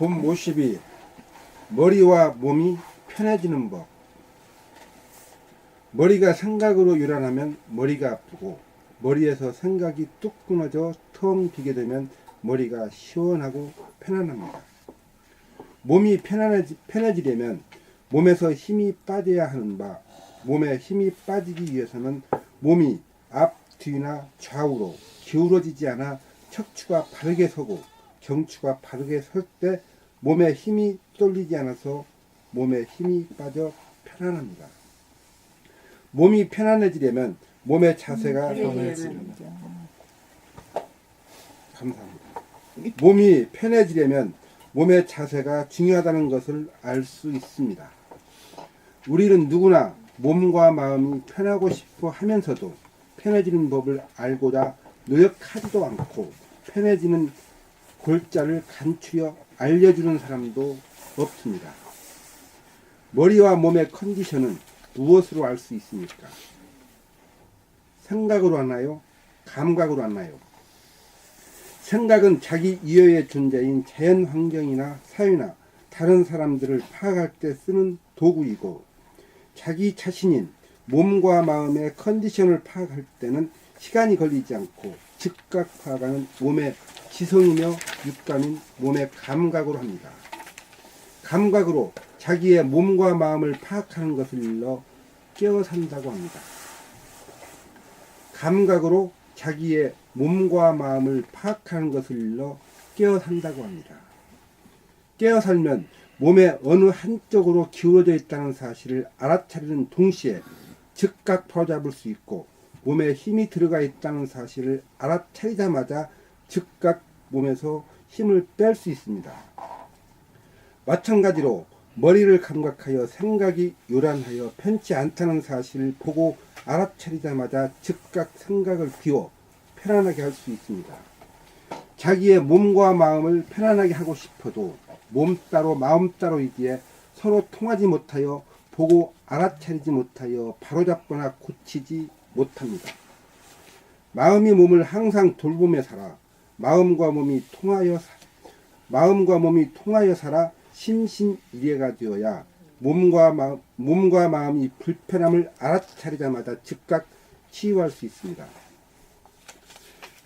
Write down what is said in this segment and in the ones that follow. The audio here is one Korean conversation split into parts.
봄 52 머리와 몸이 편해지는 법. 머리가 생각으로 유란하면 머리가 아프고 머리에서 생각이 뚝 끊어져 텅 비게 되면 머리가 시원하고 편안합니다. 몸이 편해지려면 몸에서 힘이 빠져야 하는 바, 몸에 힘이 빠지기 위해서는 몸이 앞, 뒤나 좌우로 기울어지지 않아 척추가 바르게 서고 경추가 바르게 설 때 몸에 힘이 쏠리지 않아서 몸에 힘이 빠져 편안합니다. 몸이 편안해지려면 몸의 자세가 감사합니다. 몸이 편해지려면 몸의 자세가 중요하다는 것을 알 수 있습니다. 우리는 누구나 몸과 마음이 편하고 싶어 하면서도 편해지는 법을 알고자 노력하지도 않고 편해지는 골자를 간추려 알려주는 사람도 없습니다. 머리와 몸의 컨디션은 무엇으로 알 수 있습니까? 생각으로 하나요? 감각으로 하나요? 생각은 자기 이외의 존재인 자연 환경이나 사회나 다른 사람들을 파악할 때 쓰는 도구이고, 자기 자신인 몸과 마음의 컨디션을 파악할 때는 시간이 걸리지 않고 즉각 파악하는 몸의 지성이며 육감인 몸의 감각으로 합니다. 감각으로 자기의 몸과 마음을 파악하는 것을 일러 깨어 산다고 합니다. 감각으로 자기의 몸과 마음을 파악하는 것을 일러 깨어 산다고 합니다. 깨어 살면 몸의 어느 한쪽으로 기울어져 있다는 사실을 알아차리는 동시에 즉각 바로잡을 수 있고, 몸에 힘이 들어가 있다는 사실을 알아차리자마자 즉각 몸에서 힘을 뺄 수 있습니다. 마찬가지로 머리를 감각하여 생각이 요란하여 편치 않다는 사실을 보고 알아차리자마자 즉각 생각을 비워 편안하게 할 수 있습니다. 자기의 몸과 마음을 편안하게 하고 싶어도 몸 따로 마음 따로이기에 서로 통하지 못하여 보고 알아차리지 못하여 바로잡거나 고치지 못합니다. 마음이 몸을 항상 돌보며 살아 마음과 몸이 통하여 살아 심신일해가 되어야 몸과 마음이 불편함을 알아차리자마자 즉각 치유할 수 있습니다.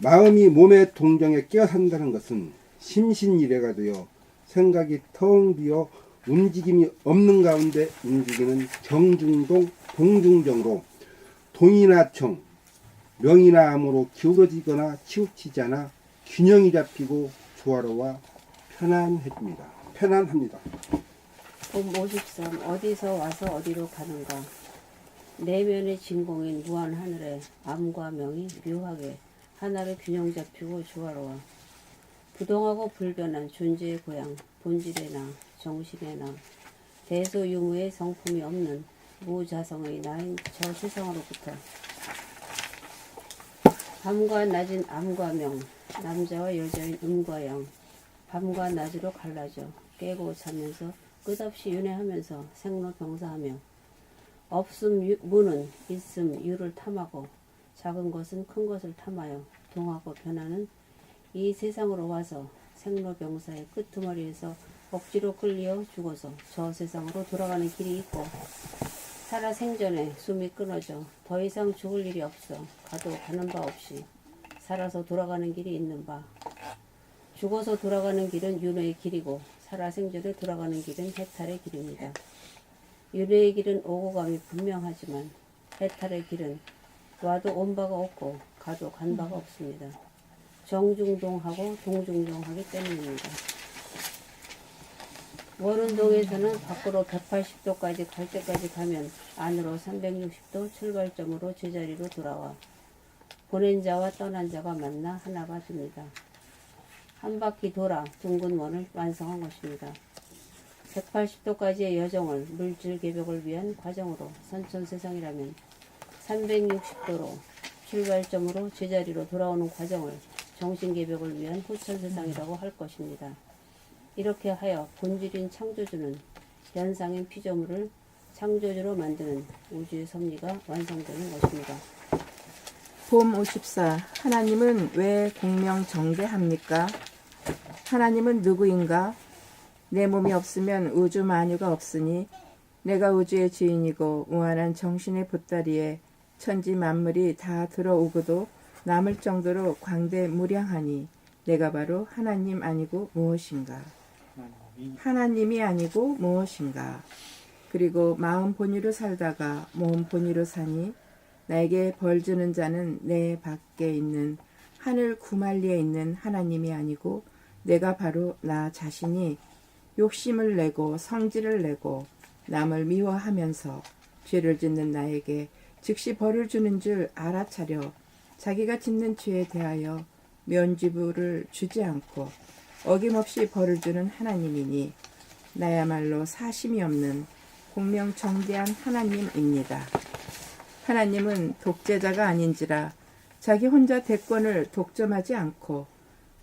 마음이 몸의 동정에 끼어 산다는 것은 심신일해가 되어 생각이 텅 비어 움직임이 없는 가운데 움직이는 정중동, 동중정으로 동이나 정, 명이나 암으로 기울어지거나 치우치지 않아 균형이 잡히고 조화로워 편안합니다. 봄 53 어디서 와서 어디로 가는가. 내면의 진공인 무한 하늘에 암과 명이 묘하게 하나로 균형 잡히고 조화로워 부동하고 불변한 존재의 고향, 본질의 나, 정신의 나, 대소유무의 성품이 없는 무자성의 나인 저 세상으로부터 밤과 낮인 암과 명, 남자와 여자인 음과 양, 밤과 낮으로 갈라져 깨고 자면서 끝없이 윤회하면서 생로병사하며 없음 무는 있음 유를 탐하고 작은 것은 큰 것을 탐하여 동하고 변하는 이 세상으로 와서 생로병사의 끄트머리에서 억지로 끌려 죽어서 저 세상으로 돌아가는 길이 있고, 살아 생전에 숨이 끊어져 더 이상 죽을 일이 없어 가도 가는 바 없이 살아서 돌아가는 길이 있는 바, 죽어서 돌아가는 길은 윤회의 길이고 살아 생전에 돌아가는 길은 해탈의 길입니다. 윤회의 길은 오고 감이 분명하지만 해탈의 길은 와도 온 바가 없고 가도 간 바가 없습니다. 정중동하고 동중동하기 때문입니다. 원운동에서는 밖으로 180도까지 갈 때까지 가면 안으로 360도 출발점으로 제자리로 돌아와 보낸 자와 떠난 자가 만나 하나가 됩니다. 한 바퀴 돌아 둥근 원을 완성한 것입니다. 180도까지의 여정을 물질 개벽을 위한 과정으로 선천세상이라면 360도로 출발점으로 제자리로 돌아오는 과정을 정신개벽을 위한 후천세상이라고 할 것입니다. 이렇게 하여 본질인 창조주는 현상인 피조물을 창조주로 만드는 우주의 섭리가 완성되는 것입니다. 봄 54 하나님은 왜 공명정대합니까? 하나님은 누구인가? 내 몸이 없으면 우주 만유가 없으니 내가 우주의 주인이고 무한한 정신의 보따리에 천지 만물이 다 들어오고도 남을 정도로 광대무량하니 내가 바로 하나님 아니고 무엇인가. 하나님이 아니고 무엇인가. 그리고 마음 본위로 살다가 몸 본위로 사니 나에게 벌 주는 자는 내 밖에 있는 하늘 구만리에 있는 하나님이 아니고 내가 바로 나 자신이 욕심을 내고 성질을 내고 남을 미워하면서 죄를 짓는 나에게 즉시 벌을 주는 줄 알아차려 자기가 짓는 죄에 대하여 면죄부를 주지 않고 어김없이 벌을 주는 하나님이니 나야말로 사심이 없는 공명정대한 하나님입니다. 하나님은 독재자가 아닌지라 자기 혼자 대권을 독점하지 않고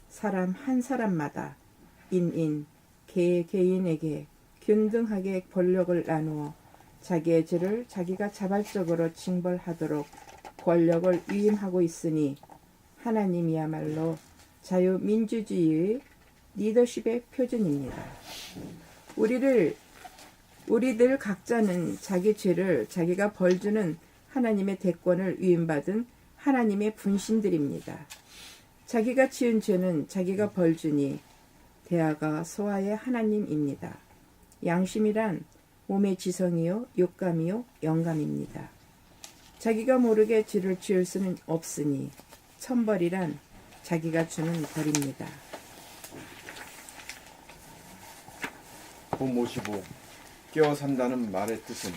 사람 한 사람마다 개개인에게 균등하게 권력을 나누어 자기의 죄를 자기가 자발적으로 징벌하도록 권력을 위임하고 있으니 하나님이야말로 자유민주주의의 리더십의 표준입니다. 우리들 각자는 자기 죄를 자기가 벌주는 하나님의 대권을 위임받은 하나님의 분신들입니다. 자기가 지은 죄는 자기가 벌주니 대하가 소아의 하나님입니다. 양심이란 몸의 지성이요 육감이요 영감입니다. 자기가 모르게 죄를 지을 수는 없으니 천벌이란 자기가 주는 벌입니다. 봄 55. 깨어 산다는 말의 뜻은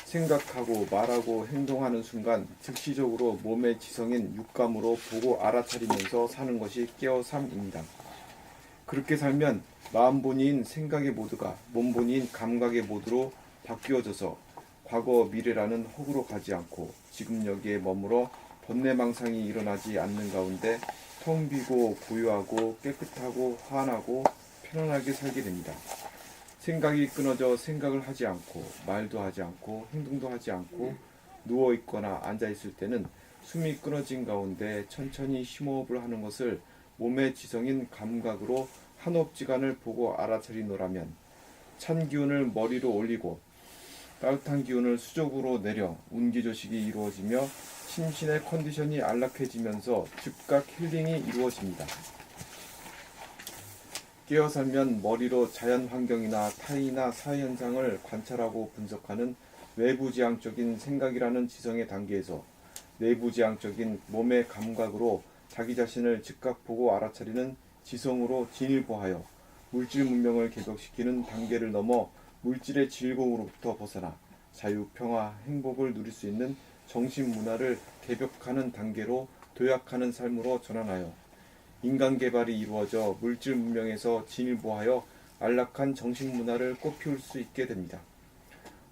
생각하고 말하고 행동하는 순간 즉시적으로 몸의 지성인 육감으로 보고 알아차리면서 사는 것이 깨어삼입니다. 그렇게 살면 마음 본위인 생각의 모드가 몸 본위인 감각의 모드로 바뀌어져서 과거 미래라는 허구로 가지 않고 지금 여기에 머물어 번뇌망상이 일어나지 않는 가운데 텅 비고 고요하고 깨끗하고 환하고 편안하게 살게 됩니다. 생각이 끊어져 생각을 하지 않고 말도 하지 않고 행동도 하지 않고 누워있거나 앉아있을 때는 숨이 끊어진 가운데 천천히 심호흡을 하는 것을 몸의 지성인 감각으로 한옵지간을 보고 알아차리노라면 찬 기운을 머리로 올리고 따뜻한 기운을 수족으로 내려 운기조식이 이루어지며 심신의 컨디션이 안락해지면서 즉각 힐링이 이루어집니다. 깨어 살면 머리로 자연 환경이나 타인이나 사회현상을 관찰하고 분석하는 외부지향적인 생각이라는 지성의 단계에서 내부지향적인 몸의 감각으로 자기 자신을 즉각 보고 알아차리는 지성으로 진일보하여 물질 문명을 개벽시키는 단계를 넘어 물질의 즐거움으로부터 벗어나 자유, 평화, 행복을 누릴 수 있는 정신문화를 개벽하는 단계로 도약하는 삶으로 전환하여 인간 개발이 이루어져 물질 문명에서 진일보하여 안락한 정신문화를 꽃피울 수 있게 됩니다.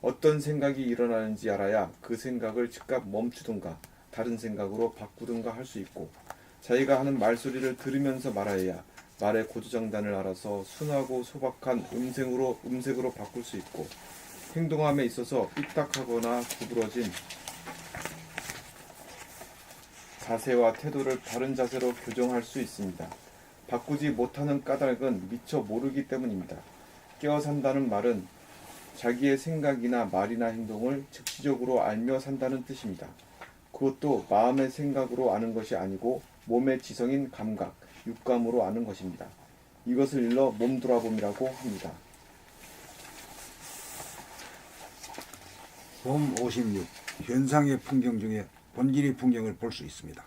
어떤 생각이 일어나는지 알아야 그 생각을 즉각 멈추든가 다른 생각으로 바꾸든가 할 수 있고 자기가 하는 말소리를 들으면서 말하여야 말의 고조장단을 알아서 순하고 소박한 음색으로 바꿀 수 있고 행동함에 있어서 삐딱하거나 구부러진 자세와 태도를 바른 자세로 교정할 수 있습니다. 바꾸지 못하는 까닭은 미처 모르기 때문입니다. 깨어 산다는 말은 자기의 생각이나 말이나 행동을 즉시적으로 알며 산다는 뜻입니다. 그것도 마음의 생각으로 아는 것이 아니고 몸의 지성인 감각, 육감으로 아는 것입니다. 이것을 일러 몸돌아봄이라고 합니다. 봄 56. 현상의 풍경 중에 본질의 풍경을 볼 수 있습니다.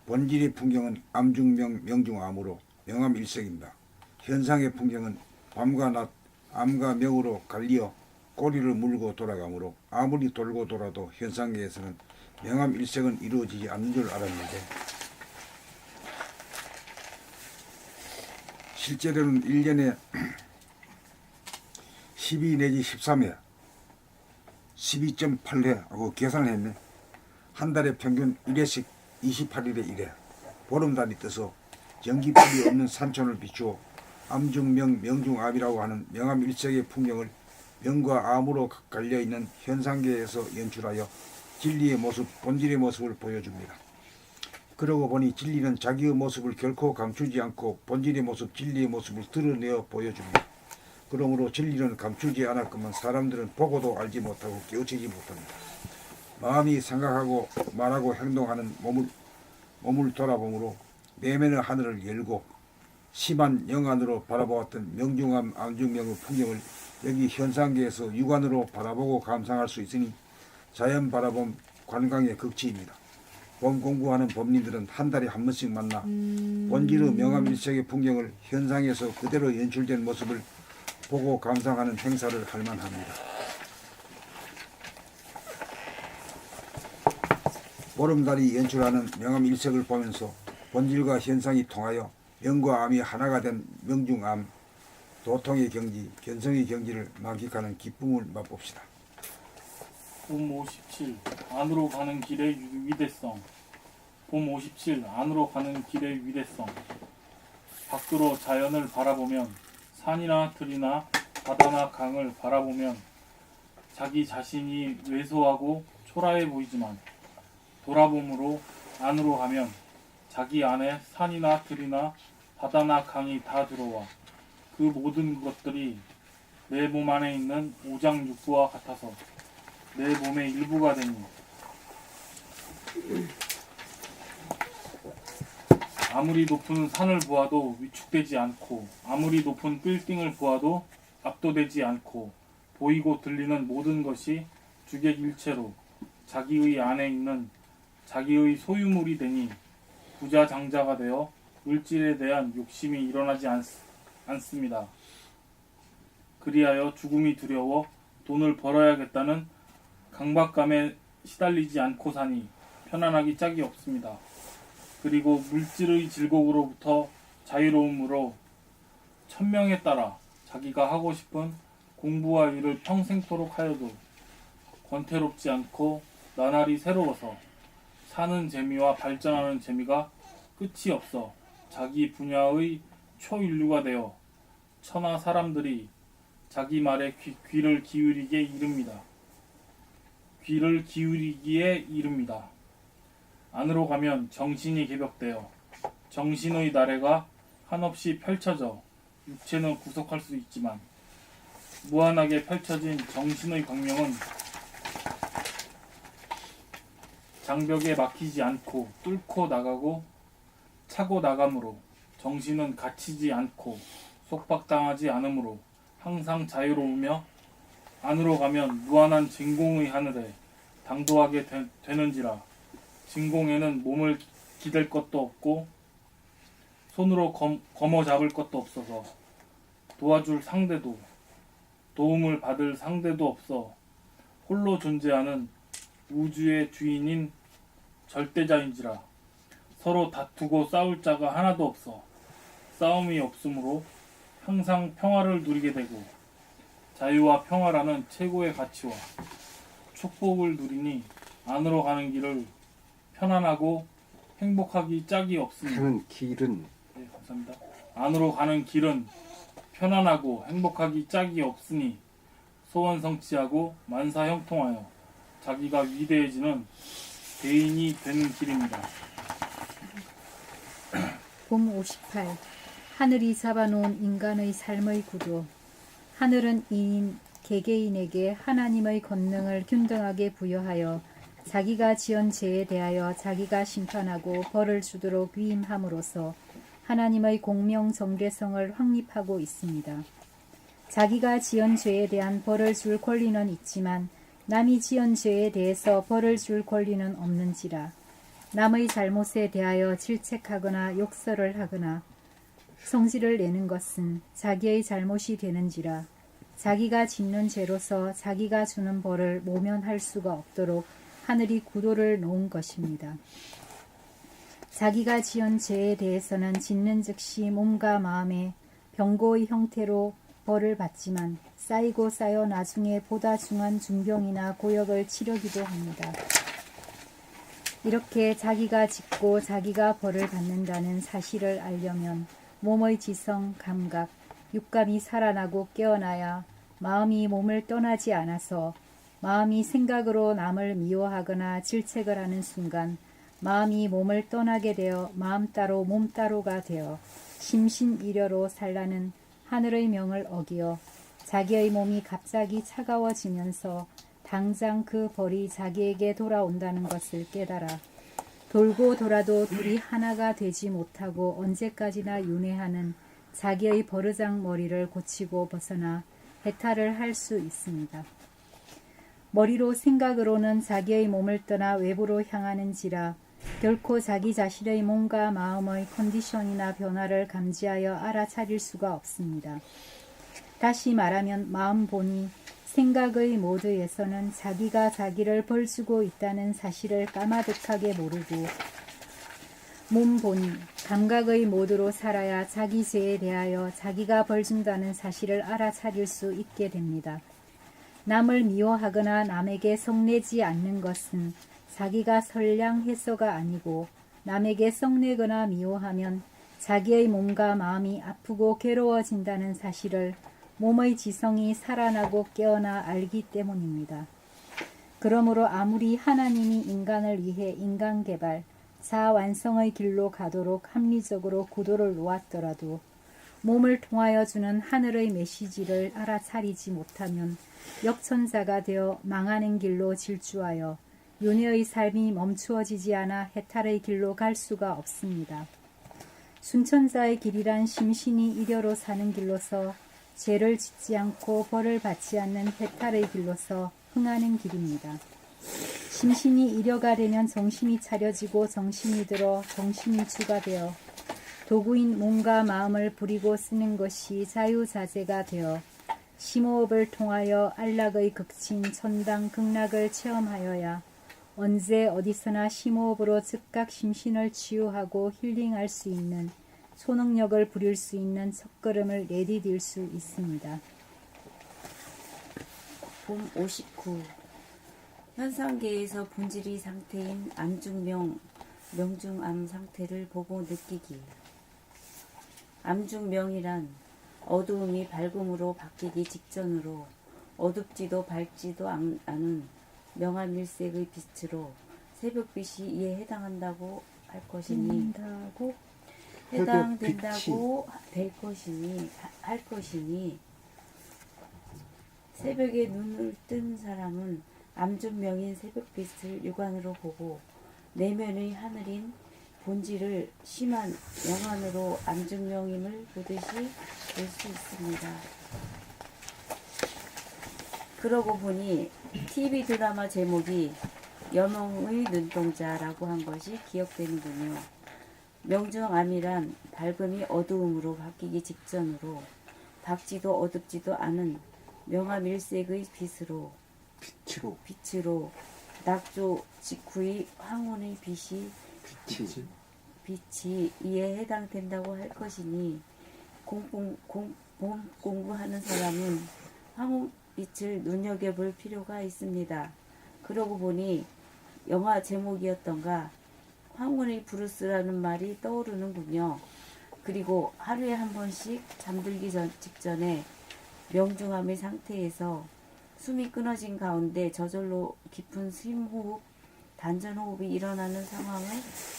본질의 풍경은 암중명 명중암으로 명암일색입니다. 현상의 풍경은 밤과 낮, 암과 명으로 갈리어 꼬리를 물고 돌아가므로 아무리 돌고 돌아도 현상계에서는 명암일색은 이루어지지 않는 줄 알았는데 실제로는 1년에 12 내지 13회 12.8회 하고 계산을 했네. 한 달에 평균 1회씩 28일에 1회 보름달이 떠서 전기불이 없는 산촌을 비추어 암중명 명중암이라고 하는 명암일색의 풍경을 명과 암으로 갈려있는 현상계에서 연출하여 진리의 모습, 본질의 모습을 보여줍니다. 그러고 보니 진리는 자기의 모습을 결코 감추지 않고 본질의 모습, 진리의 모습을 드러내어 보여줍니다. 그러므로 진리는 감추지 않았건만 사람들은 보고도 알지 못하고 깨우치지 못합니다. 마음이 생각하고 말하고 행동하는 몸을 돌아보므로 내면의 하늘을 열고 심한 영안으로 바라보았던 명중암 암중명의 풍경을 여기 현상계에서 육안으로 바라보고 감상할 수 있으니 자연 바라봄 관광의 극치입니다. 봄 공부하는 범인들은 한 달에 한 번씩 만나 본질의 명암일색의 풍경을 현상에서 그대로 연출된 모습을 보고 감상하는 행사를 할 만합니다. 보름달이 연출하는 명암일색을 보면서 본질과 현상이 통하여 명과 암이 하나가 된 명중암, 도통의 경지, 견성의 경지를 만끽하는 기쁨을 맛봅시다. 봄 57 안으로 가는 길의 위대성. 봄 57 안으로 가는 길의 위대성. 밖으로 자연을 바라보면 산이나 들이나 바다나 강을 바라보면 자기 자신이 왜소하고 초라해 보이지만 돌아봄으로 안으로 가면 자기 안에 산이나 들이나 바다나 강이 다 들어와 그 모든 것들이 내 몸 안에 있는 오장육부와 같아서 내 몸의 일부가 되니 아무리 높은 산을 보아도 위축되지 않고 아무리 높은 빌딩을 보아도 압도되지 않고 보이고 들리는 모든 것이 주객일체로 자기의 안에 있는 자기의 소유물이 되니 부자 장자가 되어 물질에 대한 욕심이 일어나지 않습니다. 그리하여 죽음이 두려워 돈을 벌어야겠다는 강박감에 시달리지 않고 사니 편안하기 짝이 없습니다. 그리고 물질의 즐거움으로부터 자유로움으로 천명에 따라 자기가 하고 싶은 공부와 일을 평생토록 하여도 권태롭지 않고 나날이 새로워서 사는 재미와 발전하는 재미가 끝이 없어 자기 분야의 초인류가 되어 천하 사람들이 자기 말에 귀를 기울이게 이릅니다. 귀를 기울이기에 이릅니다. 안으로 가면 정신이 개벽되어 정신의 나래가 한없이 펼쳐져 육체는 구속할 수 있지만 무한하게 펼쳐진 정신의 광명은 장벽에 막히지 않고 뚫고 나가고 차고 나가므로 정신은 갇히지 않고 속박당하지 않으므로 항상 자유로우며 안으로 가면 무한한 진공의 하늘에 당도하게 되는지라. 진공에는 몸을 기댈 것도 없고 손으로 거머 잡을 것도 없어서 도와줄 상대도 도움을 받을 상대도 없어 홀로 존재하는 우주의 주인인 절대자인지라. 서로 다투고 싸울 자가 하나도 없어 싸움이 없으므로 항상 평화를 누리게 되고 자유와 평화라는 최고의 가치와 축복을 누리니 안으로 가는 길을 편안하고 행복하기 짝이 없으니 가는 길은 네, 감사합니다. 안으로 가는 길은 편안하고 행복하기 짝이 없으니 소원 성취하고 만사 형통하여 자기가 위대해지는 대인이 되는 길입니다. 봄 58 하늘이 잡아놓은 인간의 삶의 구조. 하늘은 이인 개개인에게 하나님의 권능을 균등하게 부여하여 자기가 지은 죄에 대하여 자기가 심판하고 벌을 주도록 위임함으로써 하나님의 공명 정례성을 확립하고 있습니다. 자기가 지은 죄에 대한 벌을 줄 권리는 있지만 남이 지은 죄에 대해서 벌을 줄 권리는 없는지라. 남의 잘못에 대하여 질책하거나 욕설을 하거나 성질을 내는 것은 자기의 잘못이 되는지라. 자기가 짓는 죄로서 자기가 주는 벌을 모면할 수가 없도록 하늘이 구도를 놓은 것입니다. 자기가 지은 죄에 대해서는 짓는 즉시 몸과 마음에 병고의 형태로 벌을 받지만 쌓이고 쌓여 나중에 보다 중한 중병이나 고역을 치르기도 합니다. 이렇게 자기가 짓고 자기가 벌을 받는다는 사실을 알려면 몸의 지성, 감각, 육감이 살아나고 깨어나야 마음이 몸을 떠나지 않아서 마음이 생각으로 남을 미워하거나 질책을 하는 순간 마음이 몸을 떠나게 되어 마음 따로 몸 따로가 되어 심신일여로 살라는 하늘의 명을 어기어 자기의 몸이 갑자기 차가워지면서 당장 그 벌이 자기에게 돌아온다는 것을 깨달아 돌고 돌아도 둘이 하나가 되지 못하고 언제까지나 윤회하는 자기의 버르장 머리를 고치고 벗어나 해탈을 할 수 있습니다. 머리로 생각으로는 자기의 몸을 떠나 외부로 향하는지라 결코 자기 자신의 몸과 마음의 컨디션이나 변화를 감지하여 알아차릴 수가 없습니다. 다시 말하면 마음 본이 생각의 모드에서는 자기가 자기를 벌주고 있다는 사실을 까마득하게 모르고 몸 본이 감각의 모드로 살아야 자기 죄에 대하여 자기가 벌준다는 사실을 알아차릴 수 있게 됩니다. 남을 미워하거나 남에게 성내지 않는 것은 자기가 선량해서가 아니고 남에게 성내거나 미워하면 자기의 몸과 마음이 아프고 괴로워진다는 사실을 몸의 지성이 살아나고 깨어나 알기 때문입니다. 그러므로 아무리 하나님이 인간을 위해 인간개발, 자완성의 길로 가도록 합리적으로 구도를 놓았더라도 몸을 통하여 주는 하늘의 메시지를 알아차리지 못하면 역천자가 되어 망하는 길로 질주하여 윤회의 삶이 멈추어지지 않아 해탈의 길로 갈 수가 없습니다. 순천자의 길이란 심신이 이려로 사는 길로서 죄를 짓지 않고 벌을 받지 않는 해탈의 길로서 흥하는 길입니다. 심신이 이려가 되면 정신이 차려지고 정신이 들어 정신이 주가 되어 도구인 몸과 마음을 부리고 쓰는 것이 자유자재가 되어 심호흡을 통하여 안락의 극진 천당 극락을 체험하여야 언제 어디서나 심호흡으로 즉각 심신을 치유하고 힐링할 수 있는 초능력을 부릴 수 있는 첫걸음을 내디딜 수 있습니다. 봄 59. 현상계에서 본질이 상태인 암중명, 명중암 상태를 보고 느끼기. 암중명이란 어두움이 밝음으로 바뀌기 직전으로 어둡지도 밝지도 않은 명암일색의 빛으로 새벽빛이 이에 해당한다고 할 것이니 해당된다고 할 것이니 새벽에 눈을 뜬 사람은 암중명인 새벽빛을 육안으로 보고 내면의 하늘인 본질을 심한 영안으로 암중명임을 보듯이 볼 수 있습니다. 그러고 보니 TV 드라마 제목이 여몽의 눈동자라고 한 것이 기억되는군요. 명중암이란 밝음이 어두움으로 바뀌기 직전으로 밝지도 어둡지도 않은 명암일색의 빛으로 낙조 직후의 황혼의 빛이 이에 해당된다고 할 것이니 공부하는 사람은 황혼빛을 눈여겨볼 필요가 있습니다. 그러고 보니 영화 제목이었던가 황혼의 브루스라는 말이 떠오르는군요. 그리고 하루에 한 번씩 잠들기 직전에 명중암의 상태에서 숨이 끊어진 가운데 저절로 깊은 심호흡, 단전호흡이 일어나는 상황을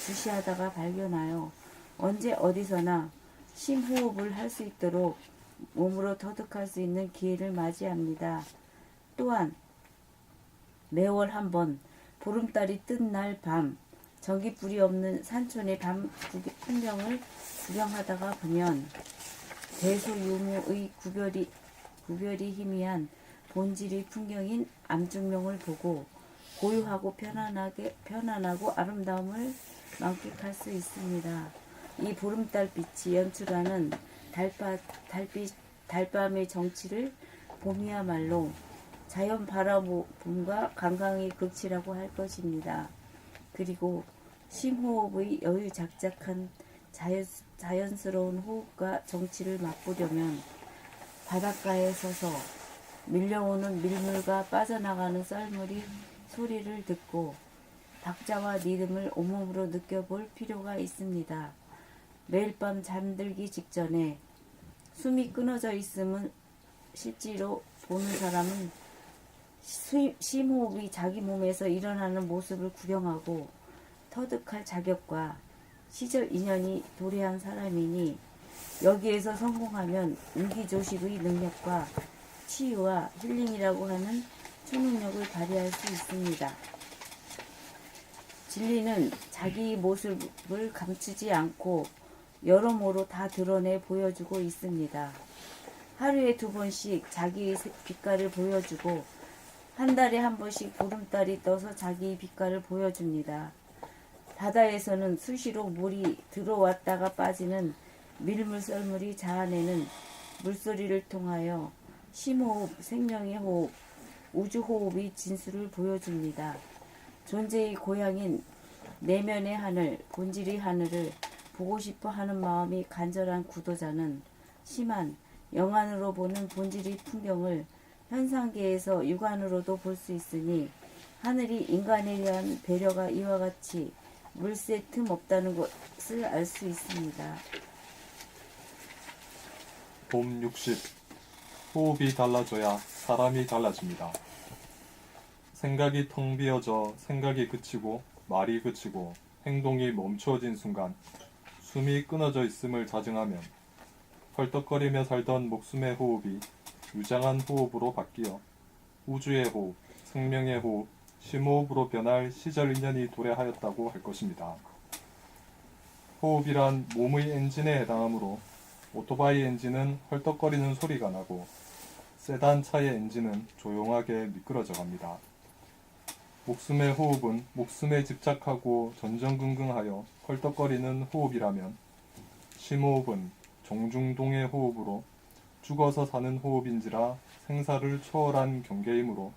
주시하다가 발견하여 언제 어디서나 심호흡을 할 수 있도록 몸으로 터득할 수 있는 기회를 맞이합니다. 또한 매월 한 번 보름달이 뜬 날 밤 전기불이 없는 산촌의 밤 풍경을 구경하다가 보면 대소유무의 구별이 희미한 본질의 풍경인 암중명을 보고 고요하고 편안하고 아름다움을 만끽할 수 있습니다. 이 보름달빛이 연출하는 달밤의 정치를 봄이야말로 자연 바라봄과 관광의 극치라고 할 것입니다. 그리고 심호흡의 여유작작한 자연스러운 호흡과 정치를 맛보려면 바닷가에 서서 밀려오는 밀물과 빠져나가는 썰물이 소리를 듣고 박자와 리듬을 온몸으로 느껴볼 필요가 있습니다. 매일 밤 잠들기 직전에 숨이 끊어져 있음은 실제로 보는 사람은 심호흡이 자기 몸에서 일어나는 모습을 구경하고 터득할 자격과 시절 인연이 도래한 사람이니 여기에서 성공하면 위기조식의 능력과 치유와 힐링이라고 하는 초능력을 발휘할 수 있습니다. 진리는 자기 모습을 감추지 않고 여러모로 다 드러내 보여주고 있습니다. 하루에 2번씩 자기 빛깔을 보여주고 한 달에 한 번씩 보름달이 떠서 자기 빛깔을 보여줍니다. 바다에서는 수시로 물이 들어왔다가 빠지는 밀물썰물이 자아내는 물소리를 통하여 심호흡, 생명의 호흡, 우주호흡이 진수를 보여줍니다. 존재의 고향인 내면의 하늘, 본질의 하늘을 보고 싶어 하는 마음이 간절한 구도자는 심한 영안으로 보는 본질의 풍경을 현상계에서 육안으로도 볼 수 있으니 하늘이 인간에 대한 배려가 이와 같이 물새 틈 없다는 것을 알 수 있습니다. 봄 60. 호흡이 달라져야 사람이 달라집니다. 생각이 텅 비어져 생각이 그치고 말이 그치고 행동이 멈추어진 순간 숨이 끊어져 있음을 자증하면 헐떡거리며 살던 목숨의 호흡이 유장한 호흡으로 바뀌어 우주의 호흡, 생명의 호흡, 심호흡으로 변할 시절 인연이 도래하였다고 할 것입니다. 호흡이란 몸의 엔진에 해당하므로 오토바이 엔진은 헐떡거리는 소리가 나고 세단 차의 엔진은 조용하게 미끄러져 갑니다. 목숨의 호흡은 목숨에 집착하고 전전긍긍하여 헐떡거리는 호흡이라면 심호흡은 종중동의 호흡으로 죽어서 사는 호흡인지라 생사를 초월한 경계이므로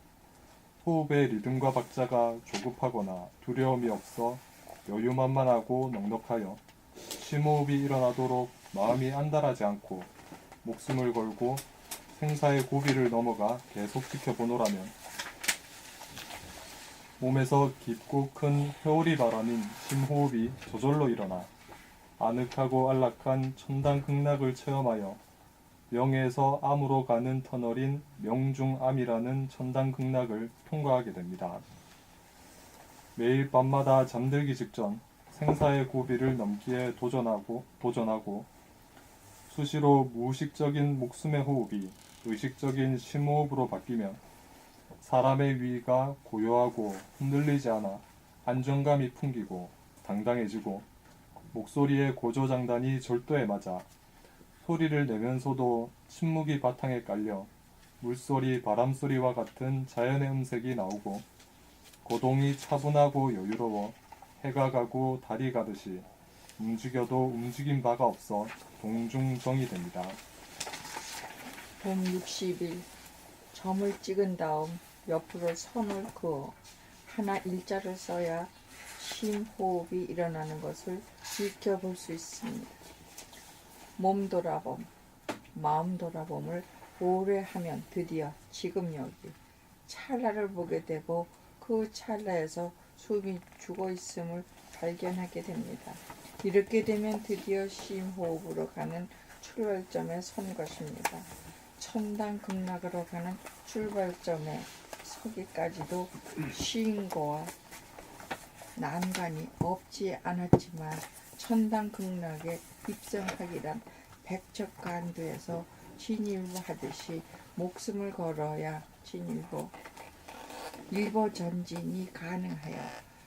호흡의 리듬과 박자가 조급하거나 두려움이 없어 여유만만하고 넉넉하여 심호흡이 일어나도록 마음이 안달하지 않고 목숨을 걸고 생사의 고비를 넘어가 계속 지켜보노라면 몸에서 깊고 큰 회오리 바람인 심호흡이 저절로 일어나 아늑하고 안락한 천당극락을 체험하여 명에서 암으로 가는 터널인 명중암이라는 천당극락을 통과하게 됩니다. 매일 밤마다 잠들기 직전 생사의 고비를 넘기에 도전하고 수시로 무의식적인 목숨의 호흡이 의식적인 심호흡으로 바뀌면 사람의 위가 고요하고 흔들리지 않아 안정감이 풍기고 당당해지고 목소리의 고조장단이 절도에 맞아 소리를 내면서도 침묵이 바탕에 깔려 물소리, 바람소리와 같은 자연의 음색이 나오고 고동이 차분하고 여유로워 해가 가고 달이 가듯이 움직여도 움직인 바가 없어 동중정이 됩니다. 봄 60일 점을 찍은 다음 옆으로 손을 그어 하나 일자를 써야 심호흡이 일어나는 것을 지켜볼 수 있습니다. 몸 돌아봄, 마음 돌아봄을 오래 하면 드디어 지금 여기 찰나를 보게 되고 그 찰나에서 숨이 죽어 있음을 발견하게 됩니다. 이렇게 되면 드디어 심호흡으로 가는 출발점에 선 것입니다. 천당극락으로 가는 출발점에 서기까지도 시인고와 난관이 없지 않았지만 천당극락에 입성하기란 백척간두에서 진일보 하듯이 목숨을 걸어야 진일보 일보전진이 가능하여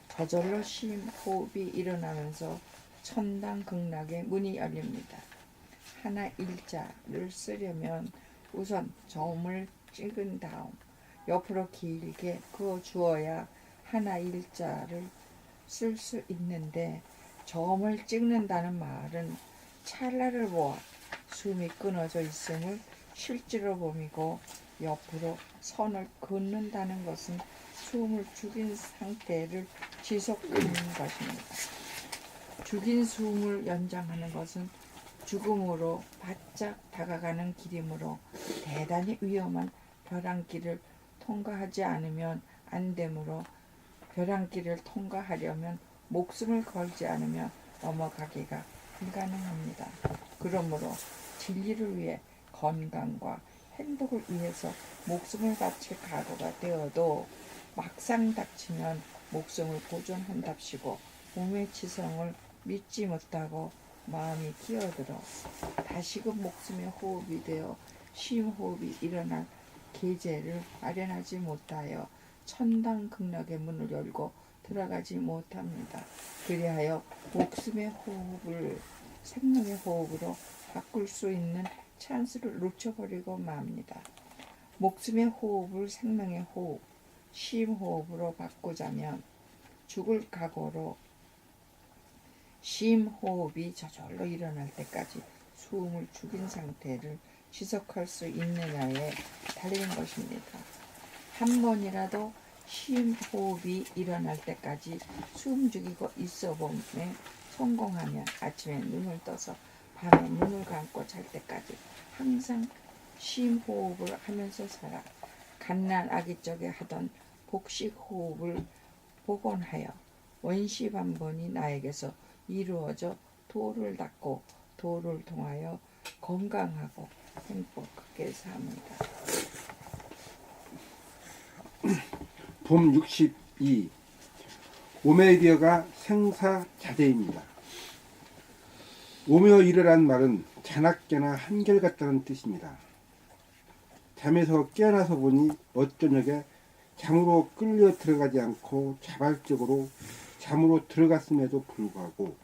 저절로 심호흡이 일어나면서 천당극락의 문이 열립니다. 하나 일자를 쓰려면 우선 점을 찍은 다음 옆으로 길게 그어 주어야 하나 일자를 쓸 수 있는데 점을 찍는다는 말은 찰나를 보아 숨이 끊어져 있음을 실제로 봄이고 옆으로 선을 긋는다는 것은 숨을 죽인 상태를 지속하는 것입니다. 죽인 숨을 연장하는 것은 죽음으로 바짝 다가가는 길이므로 대단히 위험한 벼랑길을 통과하지 않으면 안 되므로 벼랑길을 통과하려면 목숨을 걸지 않으면 넘어가기가 불가능합니다. 그러므로 진리를 위해 건강과 행복을 위해서 목숨을 바칠 각오가 되어도 막상 닥치면 목숨을 보존한답시고 몸의 지성을 믿지 못하고 마음이 끼어들어 다시금 목숨의 호흡이 되어 심호흡이 일어날 계제를 마련하지 못하여 천당 극락의 문을 열고 들어가지 못합니다. 그리하여 목숨의 호흡을 생명의 호흡으로 바꿀 수 있는 찬스를 놓쳐버리고 맙니다. 목숨의 호흡을 생명의 호흡, 쉼 호흡으로 바꾸자면 죽을 각오로 쉼 호흡이 저절로 일어날 때까지 숨을 죽인 상태를 지속할 수 있느냐에 달린 것입니다. 한 번이라도 쉼 호흡이 일어날 때까지 숨 죽이고 있어 봄에 성공하면 아침에 눈을 떠서 밤에 눈을 감고 잘 때까지 항상 쉼 호흡을 하면서 살아. 갓난 아기 쪽에 하던 복식 호흡을 복원하여 원시 반번이 나에게서 이루어져 도를 닦고 도를 통하여 건강하고 행복하게 삽니다. 봄 62. 오메이디어가 생사자제입니다. 오며 이르란 말은 자나깨나 한결같다는 뜻입니다. 잠에서 깨어나서 보니 어쩌녁에 잠으로 끌려 들어가지 않고 자발적으로 잠으로 들어갔음에도 불구하고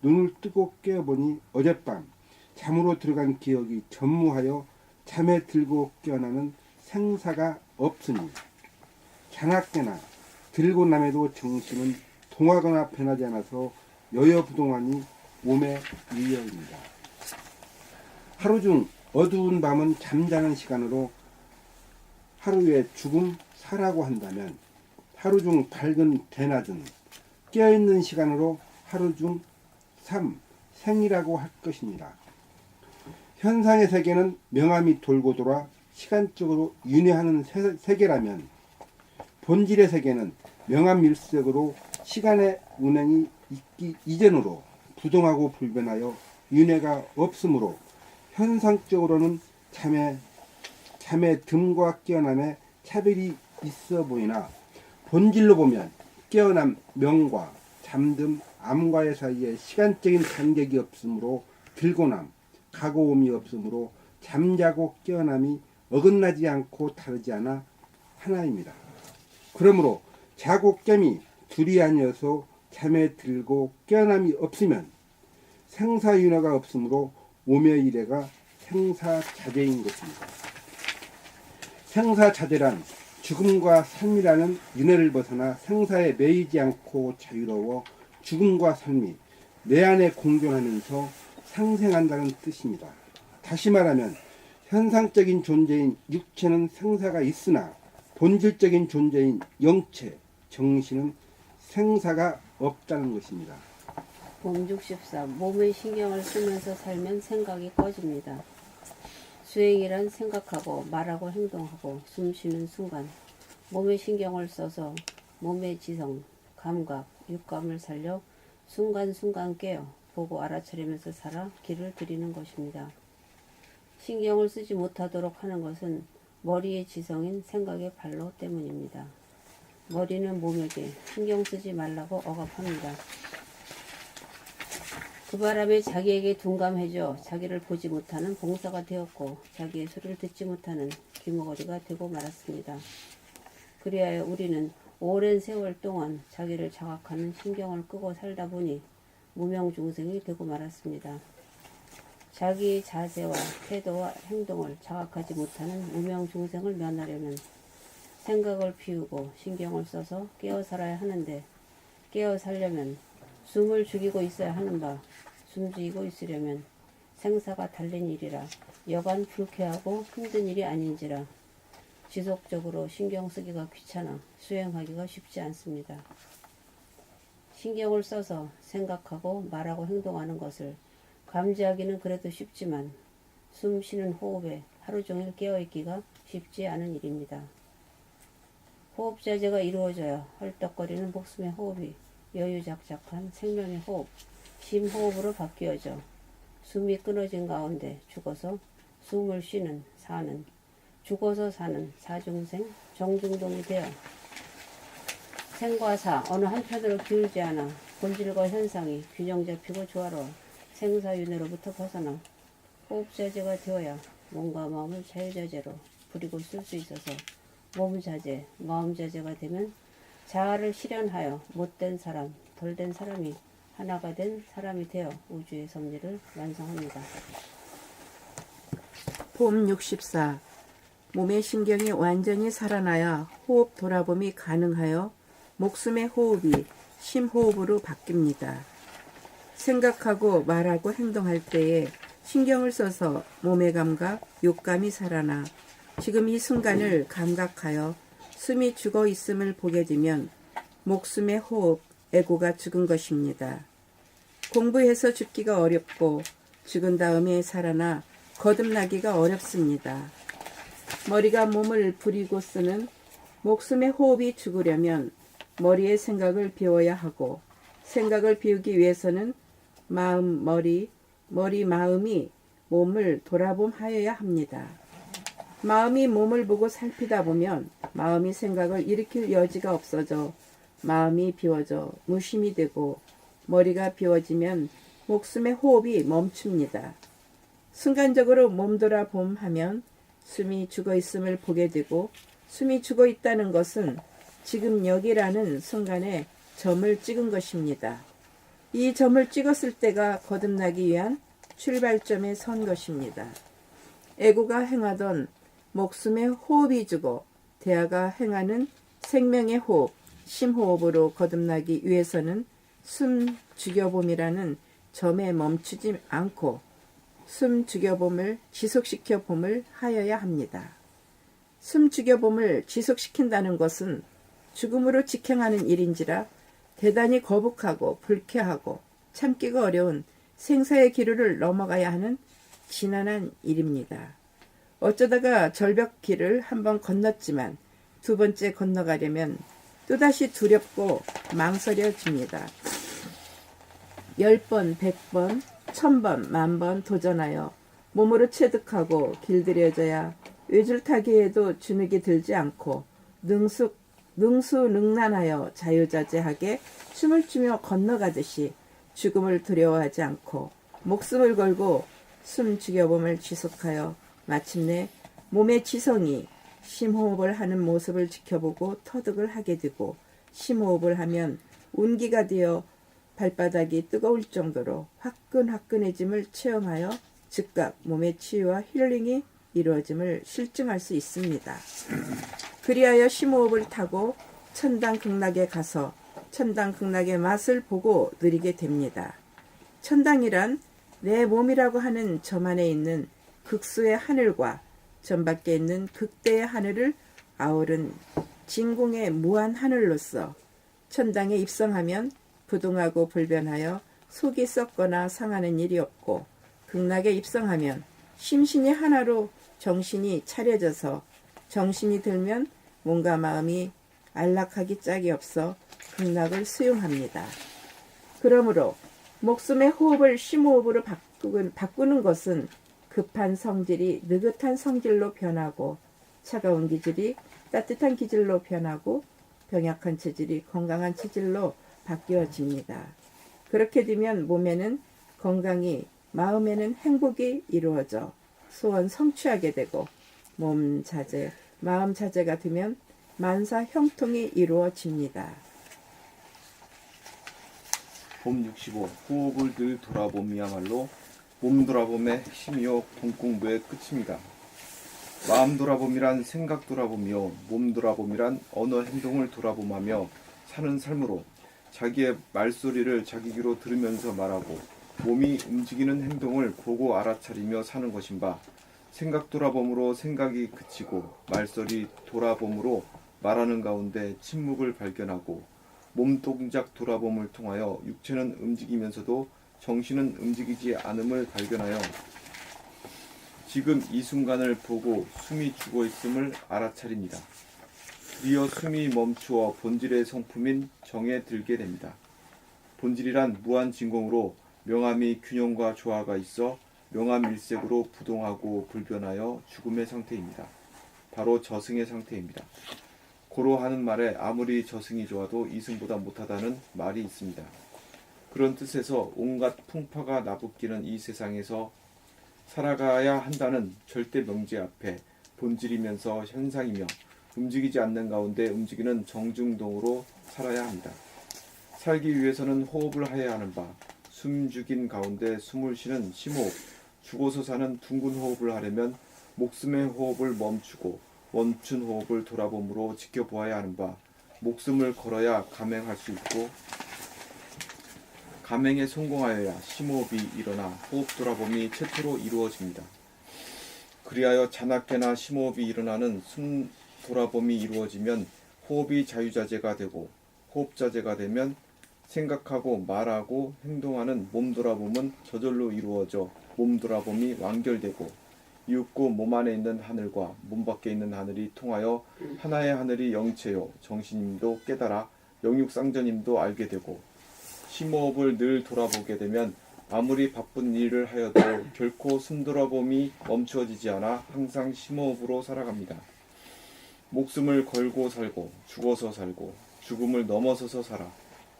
눈을 뜨고 깨어보니 어젯밤 잠으로 들어간 기억이 전무하여 잠에 들고 깨어나는 생사가 없으니 자나깨나 들고 남에도 정신은 동하거나 변하지 않아서 여여부동하니 몸의 일력입니다. 하루 중 어두운 밤은 잠자는 시간으로 하루의 죽음, 사라고 한다면 하루 중 밝은 대낮은 깨어있는 시간으로 하루 중 삶, 생이라고 할 것입니다. 현상의 세계는 명암이 돌고 돌아 시간적으로 윤회하는 세계라면 본질의 세계는 명암일색으로 시간의 운행이 있기 이전으로 부동하고 불변하여 윤회가 없으므로 현상적으로는 잠의 듦과 깨어남에 차별이 있어 보이나 본질로 보면 깨어남 명과 잠듦 암과의 사이에 시간적인 간격이 없으므로 들고남 가고옴이 없으므로 잠자고 깨어남이 어긋나지 않고 다르지 않아 하나입니다. 그러므로 자고 깹이 둘이 아니어서 잠에 들고 깨어남이 없으면 생사윤회가 없으므로 오며이래가 생사자제인 것입니다. 생사자제란 죽음과 삶이라는 윤회를 벗어나 생사에 매이지 않고 자유로워 죽음과 삶이 내 안에 공존하면서 상생한다는 뜻입니다. 다시 말하면 현상적인 존재인 육체는 생사가 있으나 본질적인 존재인 영체, 정신은 생사가 없다는 것입니다. 봄 64. 몸의 신경을 쓰면서 살면 생각이 꺼집니다. 수행이란 생각하고 말하고 행동하고 숨쉬는 순간 몸의 신경을 써서 몸의 지성, 감각, 육감을 살려 순간순간 깨어 보고 알아차리면서 살아 길을 들이는 것입니다. 신경을 쓰지 못하도록 하는 것은 머리의 지성인 생각의 발로 때문입니다. 머리는 몸에게 신경 쓰지 말라고 억압합니다. 그 바람에 자기에게 둔감해져 자기를 보지 못하는 봉사가 되었고 자기의 소리를 듣지 못하는 귀머거리가 되고 말았습니다. 그리하여 우리는 오랜 세월 동안 자기를 자각하는 신경을 끄고 살다 보니 무명중생이 되고 말았습니다. 자기의 자세와 태도와 행동을 자각하지 못하는 무명중생을 면하려면 생각을 비우고 신경을 써서 깨어 살아야 하는데 깨어 살려면 숨을 죽이고 있어야 하는 바 숨죽이고 있으려면 생사가 달린 일이라 여간 불쾌하고 힘든 일이 아닌지라 지속적으로 신경 쓰기가 귀찮아 수행하기가 쉽지 않습니다. 신경을 써서 생각하고 말하고 행동하는 것을 감지하기는 그래도 쉽지만 숨 쉬는 호흡에 하루 종일 깨어있기가 쉽지 않은 일입니다. 호흡자제가 이루어져야 헐떡거리는 목숨의 호흡이 여유작작한 생명의 호흡, 심호흡으로 바뀌어져 숨이 끊어진 가운데 죽어서 숨을 쉬는 사는, 죽어서 사는 사중생, 정중동이 되어 생과 사 어느 한편으로 기울지 않아 본질과 현상이 균형 잡히고 조화로워 생사윤회로부터 벗어나 호흡자제가 되어야 몸과 마음을 자유자재로 부리고 쓸 수 있어서 몸자제, 마음자제가 되면 자아를 실현하여 못된 사람, 덜된 사람이 하나가 된 사람이 되어 우주의 섭리를 완성합니다. 봄 64. 몸의 신경이 완전히 살아나야 호흡 돌아봄이 가능하여 목숨의 호흡이 심호흡으로 바뀝니다. 생각하고 말하고 행동할 때에 신경을 써서 몸의 감각, 육감이 살아나 지금 이 순간을 감각하여 숨이 죽어 있음을 보게 되면 목숨의 호흡, 에고가 죽은 것입니다. 공부해서 죽기가 어렵고 죽은 다음에 살아나 거듭나기가 어렵습니다. 머리가 몸을 부리고 쓰는 목숨의 호흡이 죽으려면 머리의 생각을 비워야 하고 생각을 비우기 위해서는 마음, 머리, 마음이 몸을 돌아봄하여야 합니다. 마음이 몸을 보고 살피다 보면 마음이 생각을 일으킬 여지가 없어져 마음이 비워져 무심이 되고 머리가 비워지면 목숨의 호흡이 멈춥니다. 순간적으로 몸돌아봄 하면 숨이 죽어 있음을 보게 되고 숨이 죽어 있다는 것은 지금 여기라는 순간에 점을 찍은 것입니다. 이 점을 찍었을 때가 거듭나기 위한 출발점에 선 것입니다. 에고가 행하던 목숨의 호흡이 주고 대하가 행하는 생명의 호흡, 심호흡으로 거듭나기 위해서는 숨 죽여봄이라는 점에 멈추지 않고 숨 죽여봄을 지속시켜 봄을 하여야 합니다. 숨 죽여봄을 지속시킨다는 것은 죽음으로 직행하는 일인지라 대단히 거북하고 불쾌하고 참기가 어려운 생사의 기로를 넘어가야 하는 지난한 일입니다. 어쩌다가 절벽 길을 한번 건넜지만 두 번째 건너가려면 또다시 두렵고 망설여집니다. 10번, 100번, 1000번, 10,000번 도전하여 몸으로 체득하고 길들여져야 외줄타기에도 주눅이 들지 않고 능수능란하여 자유자재하게 춤을 추며 건너가듯이 죽음을 두려워하지 않고 목숨을 걸고 숨 죽여봄을 지속하여 마침내 몸의 지성이 심호흡을 하는 모습을 지켜보고 터득을 하게 되고 심호흡을 하면 운기가 되어 발바닥이 뜨거울 정도로 화끈화끈해짐을 체험하여 즉각 몸의 치유와 힐링이 이루어짐을 실증할 수 있습니다. 그리하여 심호흡을 타고 천당극락에 가서 천당극락의 맛을 보고 누리게 됩니다. 천당이란 내 몸이라고 하는 점 안에 있는 극수의 하늘과 점 밖에 있는 극대의 하늘을 아우른 진공의 무한 하늘로서 천당에 입성하면 부동하고 불변하여 속이 썩거나 상하는 일이 없고 극락에 입성하면 심신이 하나로 정신이 차려져서 정신이 들면 몸과 마음이 안락하기 짝이 없어 극락을 수용합니다. 그러므로 목숨의 호흡을 심호흡으로 바꾸는 것은 급한 성질이 느긋한 성질로 변하고 차가운 기질이 따뜻한 기질로 변하고 병약한 체질이 건강한 체질로 바뀌어집니다. 그렇게 되면 몸에는 건강이, 마음에는 행복이 이루어져 소원 성취하게 되고 몸 자제, 마음 자제가 되면 만사 형통이 이루어집니다. 봄 65. 호흡을 늘 돌아봄이야말로 몸 돌아봄의 핵심이요 본공부의 끝입니다. 마음 돌아봄이란 생각 돌아봄이요 몸 돌아봄이란 언어 행동을 돌아봄하며 사는 삶으로 자기의 말소리를 자기 귀로 들으면서 말하고 몸이 움직이는 행동을 보고 알아차리며 사는 것인 바 생각 돌아봄으로 생각이 그치고 말소리 돌아봄으로 말하는 가운데 침묵을 발견하고 몸 동작 돌아봄을 통하여 육체는 움직이면서도 정신은 움직이지 않음을 발견하여 지금 이 순간을 보고 숨이 죽어 있음을 알아차립니다. 드디어 숨이 멈추어 본질의 성품인 정에 들게 됩니다. 본질이란 무한 진공으로 명암이 균형과 조화가 있어 명암일색으로 부동하고 불변하여 죽음의 상태입니다. 바로 저승의 상태입니다. 고로 하는 말에 아무리 저승이 좋아도 이승보다 못하다는 말이 있습니다. 그런 뜻에서 온갖 풍파가 나부끼는 이 세상에서 살아가야 한다는 절대 명제 앞에 본질이면서 현상이며 움직이지 않는 가운데 움직이는 정중동으로 살아야 합니다. 살기 위해서는 호흡을 해야 하는 바, 숨죽인 가운데 숨을 쉬는 심호흡, 죽어서 사는 둥근 호흡을 하려면 목숨의 호흡을 멈추고 멈춘 호흡을 돌아봄으로 지켜보아야 하는 바, 목숨을 걸어야 감행할 수 있고 감행에 성공하여야 심호흡이 일어나 호흡 돌아봄이 최초로 이루어집니다. 그리하여 자나깨나 심호흡이 일어나는 숨 돌아봄이 이루어지면 호흡이 자유자재가 되고 호흡자재가 되면 생각하고 말하고 행동하는 몸 돌아봄은 저절로 이루어져 몸 돌아봄이 완결되고 이윽고 몸 안에 있는 하늘과 몸 밖에 있는 하늘이 통하여 하나의 하늘이 영체요 정신님도 깨달아 영육상전님도 알게 되고 심호흡을 늘 돌아보게 되면 아무리 바쁜 일을 하여도 결코 숨 돌아봄이 멈추어지지 않아 항상 심호흡으로 살아갑니다. 목숨을 걸고 살고 죽어서 살고 죽음을 넘어서서 살아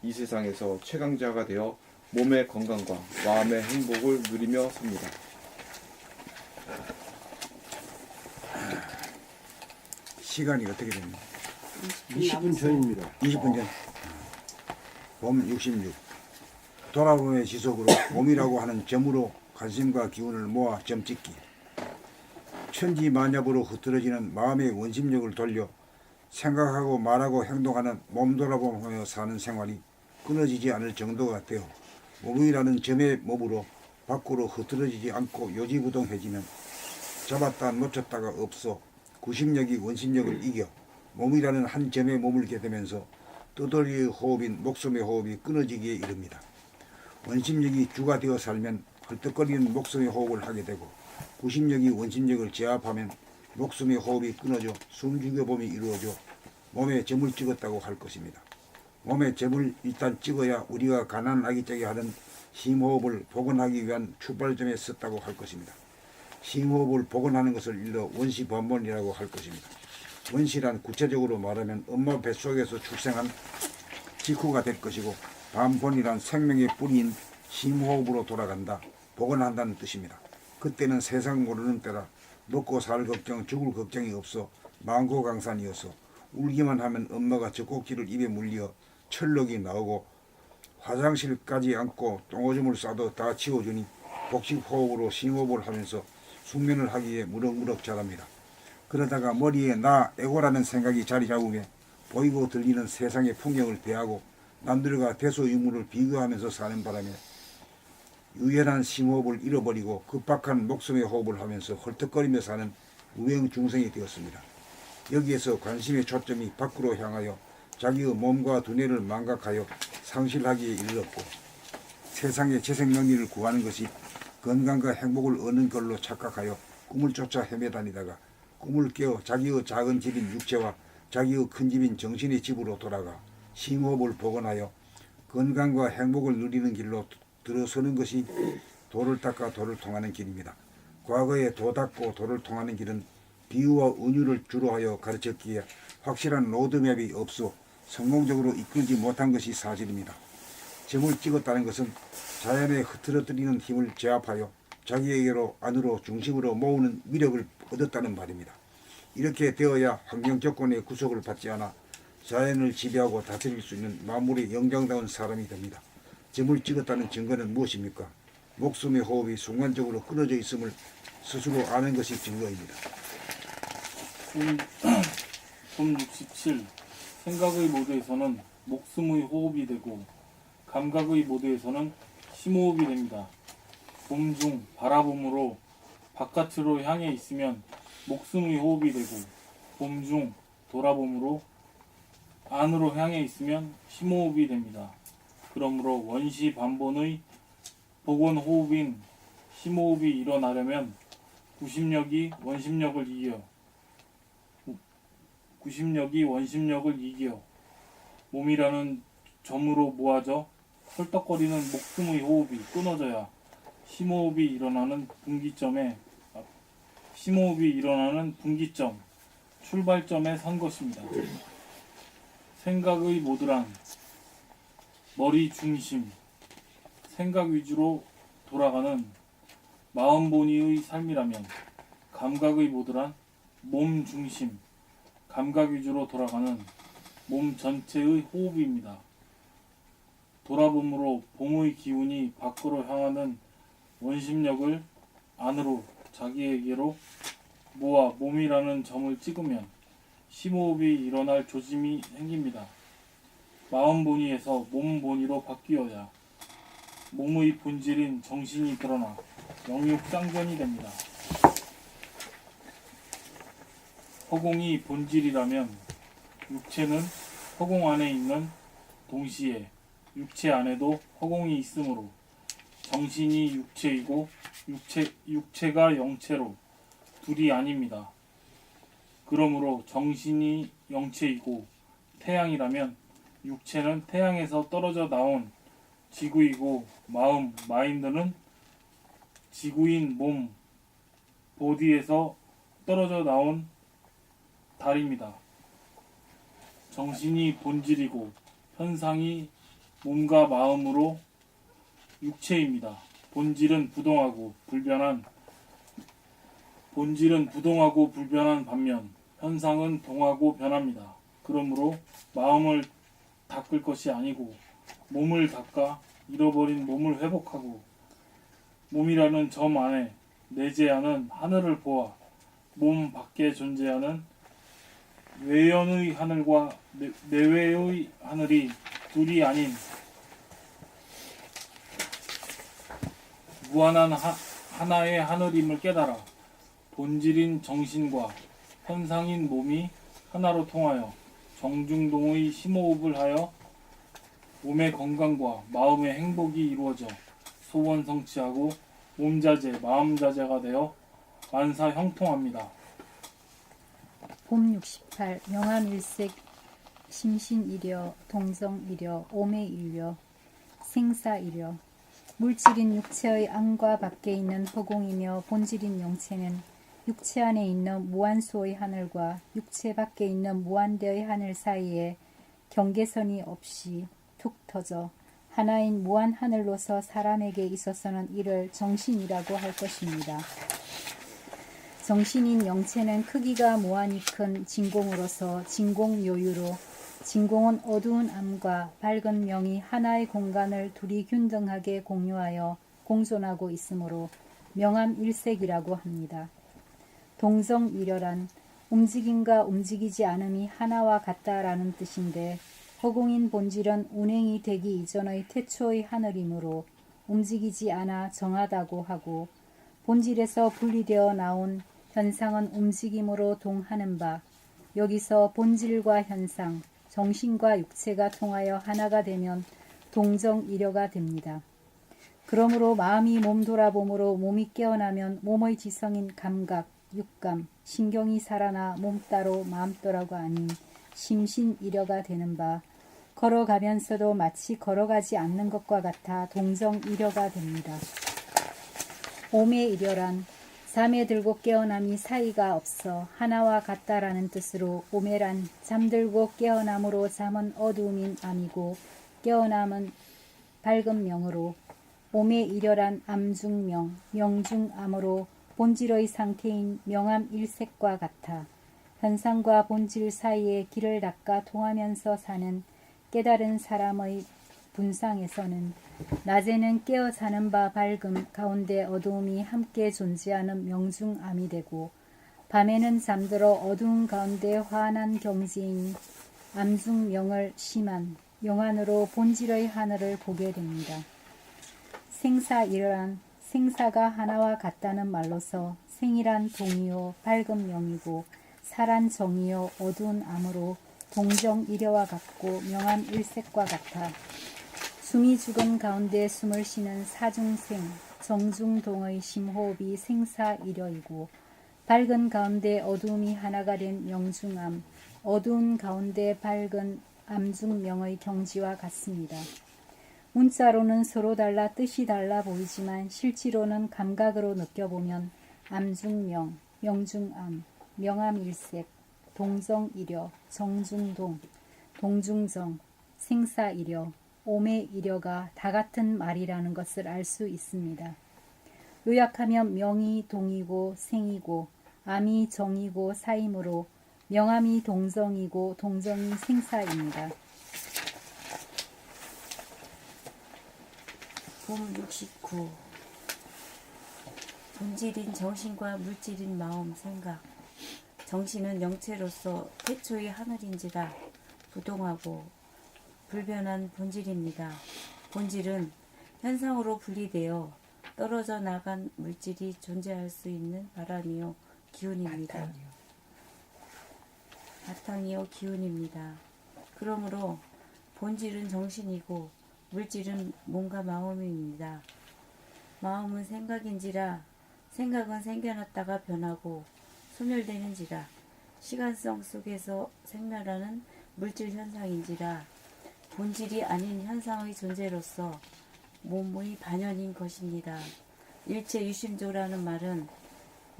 이 세상에서 최강자가 되어 몸의 건강과 마음의 행복을 누리며 삽니다. 시간이 어떻게 됩니까? 20분 전입니다. 20분 전. 봄 66. 돌아봄의 지속으로 봄이라고 하는 점으로 관심과 기운을 모아 점찍기. 천지만엽으로 흐트러지는 마음의 원심력을 돌려 생각하고 말하고 행동하는 몸 돌아보며 사는 생활이 끊어지지 않을 정도가 되어 몸이라는 점의 몸으로 밖으로 흐트러지지 않고 요지부동해지면 잡았다 놓쳤다가 없어 구심력이 원심력을 이겨 몸이라는 한 점에 머물게 되면서 떠돌이의 호흡인 목숨의 호흡이 끊어지기에 이릅니다. 원심력이 주가 되어 살면 헐떡거리는 목숨의 호흡을 하게 되고 구심력이 원심력을 제압하면 목숨의 호흡이 끊어져 숨죽여봄이 이루어져 몸에 점을 찍었다고 할 것입니다. 몸에 점을 일단 찍어야 우리가 가난하기 짝에 하는 심호흡을 복원하기 위한 출발점에 섰다고 할 것입니다. 심호흡을 복원하는 것을 일러 원시반본이라고 할 것입니다. 원시란 구체적으로 말하면 엄마 뱃속에서 출생한 직후가 될 것이고 반본이란 생명의 뿌리인 심호흡으로 돌아간다, 복원한다는 뜻입니다. 그때는 세상 모르는 때라 먹고 살 걱정, 죽을 걱정이 없어 망고강산이어서 울기만 하면 엄마가 젖꼭지를 입에 물려 철록이 나오고 화장실까지 앉고 똥오줌을 싸도 다 치워주니 복식호흡으로 심호흡을 하면서 숙면을 하기에 무럭무럭 자랍니다. 그러다가 머리에 나 에고라는 생각이 자리 잡으며 보이고 들리는 세상의 풍경을 대하고 남들과 대소유물을 비교하면서 사는 바람에 유연한 심호흡을 잃어버리고 급박한 목숨의 호흡을 하면서 헐떡거리며 사는 무행중생이 되었습니다. 여기에서 관심의 초점이 밖으로 향하여 자기의 몸과 두뇌를 망각하여 상실하기에 이르렀고 세상의 재생명리를 구하는 것이 건강과 행복을 얻는 걸로 착각하여 꿈을 쫓아 헤매다니다가 꿈을 깨어 자기의 작은 집인 육체와 자기의 큰 집인 정신의 집으로 돌아가 심호흡을 복원하여 건강과 행복을 누리는 길로 들어서는 것이 도를 닦아 도를 통하는 길입니다. 과거에 도 닦고 도를 통하는 길은 비유와 은유를 주로 하여 가르쳤기에 확실한 로드맵이 없어 성공적으로 이끌지 못한 것이 사실입니다. 점을 찍었다는 것은 자연에 흐트러뜨리는 힘을 제압하여 자기에게로 안으로 중심으로 모으는 위력을 얻었다는 말입니다. 이렇게 되어야 환경 조건의 구속을 받지 않아 자연을 지배하고 다스릴 수 있는 만물의 영장다운 사람이 됩니다. 점을 찍었다는 증거는 무엇입니까? 목숨의 호흡이 순간적으로 끊어져 있음을 스스로 아는 것이 증거입니다. 봄 67. 생각의 모드에서는 목숨의 호흡이 되고 감각의 모드에서는 심호흡이 됩니다. 봄 중 바라봄으로 바깥으로 향해 있으면 목숨의 호흡이 되고 봄 중 돌아봄으로 안으로 향해 있으면 심호흡이 됩니다. 그러므로 원시 반본의 복원 호흡인 심호흡이 일어나려면 구심력이 원심력을 이겨 몸이라는 점으로 모아져 헐떡거리는 목숨의 호흡이 끊어져야 심호흡이 일어나는 분기점, 출발점에 선 것입니다. 생각의 모드란 머리 중심, 생각 위주로 돌아가는 마음본위의 삶이라면 감각의 모드란 몸 중심, 감각 위주로 돌아가는 몸 전체의 호흡입니다. 돌아봄으로 봄의 기운이 밖으로 향하는 원심력을 안으로 자기에게로 모아 몸이라는 점을 찍으면 심호흡이 일어날 조짐이 생깁니다. 마음 본위에서 몸 본위로 바뀌어야 몸의 본질인 정신이 드러나 영육쌍전이 됩니다. 허공이 본질이라면 육체는 허공 안에 있는 동시에 육체 안에도 허공이 있으므로 정신이 육체이고 육체가 영체로 둘이 아닙니다. 그러므로 정신이 영체이고 태양이라면 육체는 태양에서 떨어져 나온 지구이고 마인드는 지구인 몸 보디에서 떨어져 나온 달입니다. 정신이 본질이고 현상이 몸과 마음으로 육체입니다. 본질은 부동하고 불변한 반면 현상은 동하고 변합니다. 그러므로 마음을 닦을 것이 아니고 몸을 닦아 잃어버린 몸을 회복하고 몸이라는 점 안에 내재하는 하늘을 보아 몸 밖에 존재하는 외연의 하늘과 내외의 하늘이 둘이 아닌 무한한 하나의 하늘임을 깨달아 본질인 정신과 현상인 몸이 하나로 통하여 정중동의 심호흡을 하여 몸의 건강과 마음의 행복이 이루어져 소원 성취하고 몸자재, 마음자재가 되어 만사 형통합니다. 봄 68 명암일색 심신이려 동정이려 오매이려 생사이려 물질인 육체의 안과 밖에 있는 허공이며 본질인 영체는 육체 안에 있는 무한소의 하늘과 육체 밖에 있는 무한대의 하늘 사이에 경계선이 없이 툭 터져 하나인 무한 하늘로서 사람에게 있어서는 이를 정신이라고 할 것입니다. 정신인 영체는 크기가 무한히 큰 진공으로서 진공요유로 진공은 어두운 암과 밝은 명이 하나의 공간을 둘이 균등하게 공유하여 공존하고 있으므로 명암일색이라고 합니다. 동정이려란 움직임과 움직이지 않음이 하나와 같다라는 뜻인데 허공인 본질은 운행이 되기 이전의 태초의 하늘이므로 움직이지 않아 정하다고 하고 본질에서 분리되어 나온 현상은 움직임으로 동하는 바 여기서 본질과 현상, 정신과 육체가 통하여 하나가 되면 동정이려가 됩니다. 그러므로 마음이 몸 돌아봄으로 몸이 깨어나면 몸의 지성인 감각, 육감, 신경이 살아나 몸 따로 마음 따로가 아닌 심신이려가 되는 바 걸어가면서도 마치 걸어가지 않는 것과 같아 동정이려가 됩니다. 오매이려란 잠에 들고 깨어남이 사이가 없어 하나와 같다라는 뜻으로 오매란 잠들고 깨어남으로 잠은 어두움인 암이고 깨어남은 밝은 명으로 오매이려란 암중명, 명중암으로 본질의 상태인 명암일색과 같아 현상과 본질 사이에 길을 닦아 통하면서 사는 깨달은 사람의 분상에서는 낮에는 깨어 사는 바 밝음 가운데 어두움이 함께 존재하는 명중암이 되고 밤에는 잠들어 어두운 가운데 환한 경지인 암중명을 심한 영안으로 본질의 하늘을 보게 됩니다. 생사이란 생사가 하나와 같다는 말로서 생이란 동이요 밝은 명이고 사란 정이요 어두운 암으로 동정이려와 같고 명암일색과 같아 숨이 죽은 가운데 숨을 쉬는 사중생 정중동의 심호흡이 생사이려이고 밝은 가운데 어두움이 하나가 된 명중암 어두운 가운데 밝은 암중명의 경지와 같습니다. 문자로는 서로 달라 뜻이 달라 보이지만 실제로는 감각으로 느껴보면 암중명, 명중암, 명암일색, 동정이려, 정중동, 동중정, 생사이려, 오매이려가 다 같은 말이라는 것을 알 수 있습니다. 요약하면 명이 동이고 생이고 암이 정이고 사이므로 명암이 동정이고 동정이 생사입니다. 봄 69. 본질인 정신과 물질인 마음, 생각. 정신은 영체로서 태초의 하늘인지라 부동하고 불변한 본질입니다. 본질은 현상으로 분리되어 떨어져 나간 물질이 존재할 수 있는 바람이요 기운입니다. 바탕이요 기운입니다. 그러므로 본질은 정신이고 물질은 몸과 마음입니다. 마음은 생각인지라 생각은 생겨났다가 변하고 소멸되는지라 시간성 속에서 생멸하는 물질 현상인지라 본질이 아닌 현상의 존재로서 몸의 반연인 것입니다. 일체 유심조라는 말은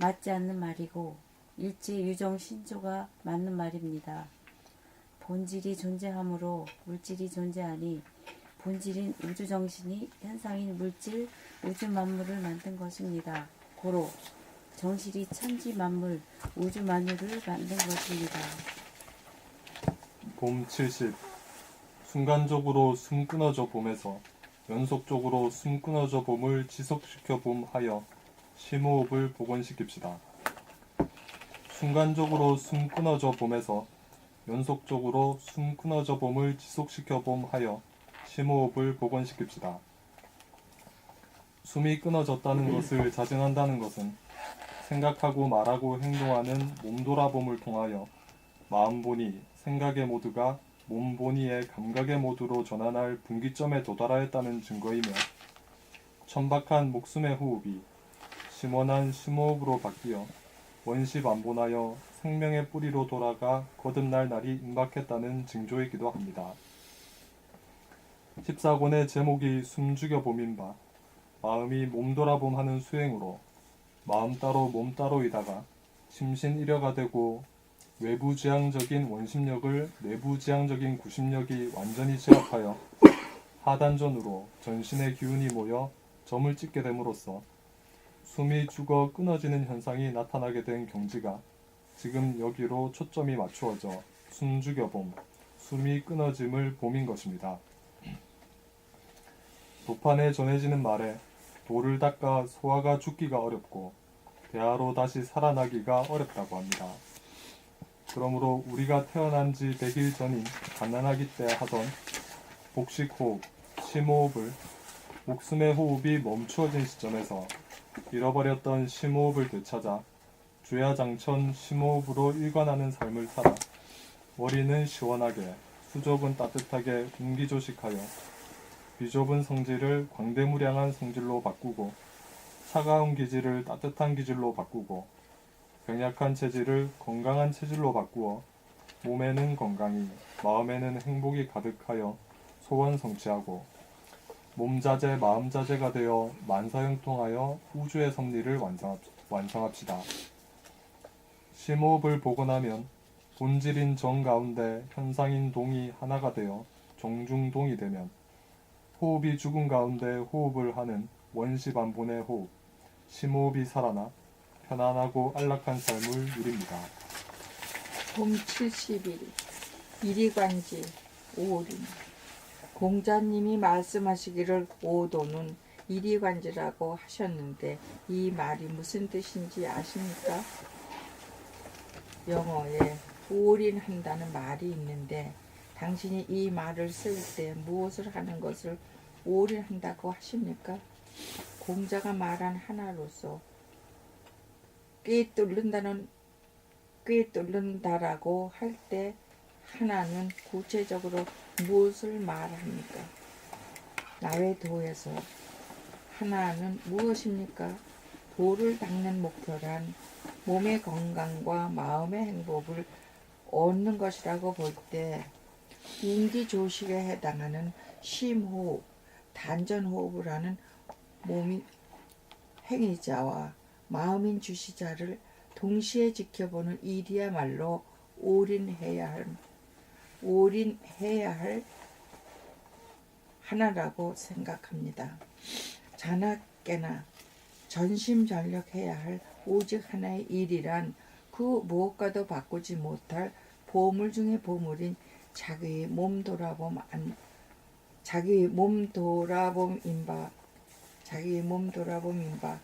맞지 않는 말이고 일체 유정신조가 맞는 말입니다. 본질이 존재하므로 물질이 존재하니 본질인 우주정신이 현상인 물질, 우주만물을 만든 것입니다. 고로 정실이 천지만물, 우주만물을 만든 것입니다. 봄 70. 순간적으로 숨 끊어져 봄에서 연속적으로 숨 끊어져 봄을 지속시켜 봄 하여 심호흡을 복원시킵시다. 순간적으로 숨 끊어져 봄에서 연속적으로 숨 끊어져 봄을 지속시켜 봄 하여 심호흡을 복원시킵시다. 숨이 끊어졌다는 것을 자증한다는 것은 생각하고 말하고 행동하는 몸돌아봄을 통하여 마음본이 생각의 모두가 몸본이의 감각의 모두로 전환할 분기점에 도달하였다는 증거이며 천박한 목숨의 호흡이 심원한 심호흡으로 바뀌어 원시반본하여 생명의 뿌리로 돌아가 거듭날 날이 임박했다는 징조이기도 합니다. 14권의 제목이 숨죽여 봄인 바 마음이 몸돌아봄 하는 수행으로 마음 따로 몸 따로이다가 심신일여가 되고 외부지향적인 원심력을 내부지향적인 구심력이 완전히 제압하여 하단전으로 전신의 기운이 모여 점을 찍게 됨으로써 숨이 죽어 끊어지는 현상이 나타나게 된 경지가 지금 여기로 초점이 맞추어져 숨죽여봄, 숨이 끊어짐을 봄인 것입니다. 도판에 전해지는 말에 돌을 닦아 소화가 죽기가 어렵고 대하로 다시 살아나기가 어렵다고 합니다. 그러므로 우리가 태어난 지 100일 전인 갓난아기 때 하던 복식호흡, 심호흡을 목숨의 호흡이 멈추어진 시점에서 잃어버렸던 심호흡을 되찾아 주야장천 심호흡으로 일관하는 삶을 살아 머리는 시원하게, 수족은 따뜻하게 운기조식하여 비좁은 성질을 광대무량한 성질로 바꾸고 차가운 기질을 따뜻한 기질로 바꾸고 병약한 체질을 건강한 체질로 바꾸어 몸에는 건강이, 마음에는 행복이 가득하여 소원 성취하고 몸자재, 마음자재가 되어 만사형통하여 우주의 섭리를 완성합시다. 심호흡을 복원하면 본질인 정 가운데 현상인 동이 하나가 되어 정중동이 되면 호흡이 죽은 가운데 호흡을 하는 원시반본의 호흡, 심호흡이 살아나 편안하고 안락한 삶을 누립니다. 봄 70일 이리관지 오림. 공자님이 말씀하시기를 오도는 이리관지라고 하셨는데 이 말이 무슨 뜻인지 아십니까? 영어에 올인한다는 말이 있는데 당신이 이 말을 쓸 때 무엇을 하는 것을 올인한다고 하십니까? 공자가 말한 하나로서 꿰뚫는다라고 할 때 하나는 구체적으로 무엇을 말합니까? 나외도에서 하나는 무엇입니까? 도를 닦는 목표란 몸의 건강과 마음의 행복을 얻는 것이라고 볼 때 운기조식에 해당하는 심호흡, 단전호흡을 하는 몸이 행위자와 마음인 주시자를 동시에 지켜보는 일이야말로 올인해야 할 하나라고 생각합니다. 자나깨나 전심전력해야 할 오직 하나의 일이란 그 무엇과도 바꾸지 못할 보물 중의 보물인 자기의 몸 돌아봄인바